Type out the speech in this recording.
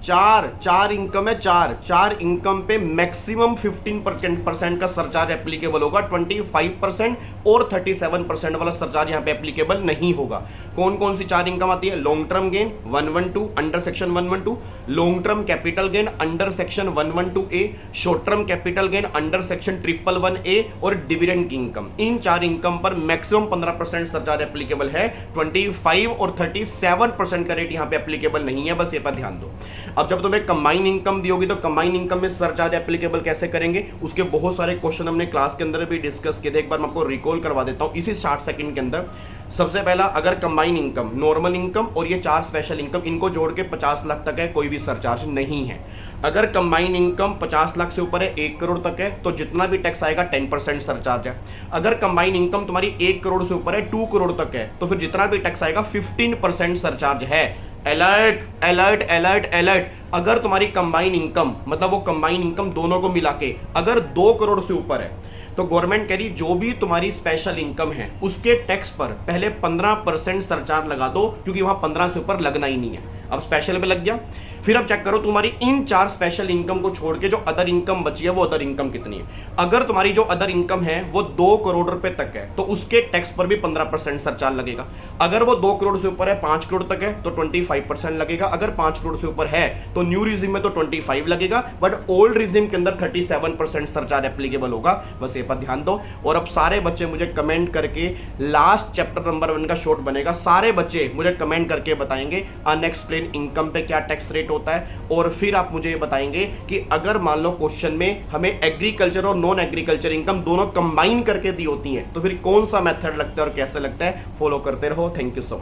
चार इनकम है, चार इनकम पे मैक्सिमम 15% का सरचार्ज एप्लीकेबल होगा, 25% और 37% वाला सरचार्ज यहां पे एप्लीकेबल नहीं होगा। कौन कौन सी चार इनकम आती है? Long term gain 112 under section 112, long term capital gain under section 112A, short term capital gain under section 111A और डिविडेंड की इनकम। इन चार इनकम पर मैक्सिमम 15% सरचार्ज एप्लीकेबल है, 25 और 37% का रेट यहां पे एप्लीकेबल नहीं है, बस ये पर ध्यान दो। अब जब तुम्हें कंबाइन इनकम दी होगी तो कंबाइन इनकम में सरचार्ज एप्लीकेबल कैसे करेंगे, उसके बहुत सारे क्वेश्चन हमने क्लास के अंदर भी डिस्कस किए थे। एक बार मैं आपको रिकॉल करवा देता हूं इसी 60 सेकंड के अंदर। सबसे पहला, अगर कंबाइन इनकम, नॉर्मल इनकम और ये चार स्पेशल इनकम, इनको जोड़ के 50 लाख तक है, कोई भी सरचार्ज नहीं है। अगर कंबाइन इनकम 50 लाख से ऊपर है, 1 करोड़ तक है, तो जितना भी टैक्स आएगा 10% सरचार्ज है। अगर कंबाइन इनकम तुम्हारी 1 करोड़ से ऊपर है, 2 करोड़ तक है, तो फिर जितना भी टैक्स आएगा 15% सरचार्ज है। Alert alert alert alert. अगर तुम्हारी कंबाइन इनकम, मतलब वो कंबाइन इनकम दोनों को मिला के अगर 2 करोड़ से ऊपर है, तो गवर्नमेंट कह रही जो भी तुम्हारी स्पेशल इनकम है उसके टैक्स पर पहले 15% सरचार्ज लगा दो, क्योंकि वहां 15 से ऊपर लगना ही नहीं है। अब स्पेशल पे लग गया, फिर अब चेक करो तुम्हारी इन चार स्पेशल इनकम को छोड़ के जो अदर इनकम बची है वो अदर इनकम कितनी है। अगर तुम्हारी जो अदर इनकम है वो 2 करोड़ रुपए तक है, तो उसके टैक्स पर भी 15% सरचार्ज लगेगा। अगर वो 2 करोड़ से ऊपर है, 5 करोड़ तक है, तो 25% लगेगा। अगर 5 करोड़ से ऊपर है तो न्यू रिजिम में तो 25 लगेगा, बट ओल्ड रिजिम के अंदर 37% सरचार्ज एप्लीकेबल होगा। बस ये पर ध्यान दो। और अब सारे बच्चे मुझे कमेंट करके, लास्ट चैप्टर नंबर 1 का शॉर्ट बनेगा, सारे बच्चे मुझे कमेंट करके बताएंगे अनएक्सप्लेन इनकम पे क्या टैक्स रेट होता है। और फिर आप मुझे ये बताएंगे कि अगर मान लो क्वेश्चन में हमें एग्रीकल्चर और नॉन एग्रीकल्चर इनकम दोनों कंबाइन करके दी होती हैं, तो फिर कौन सा मेथड लगता है और कैसे लगता है। फॉलो करते रहो। Thank you so much.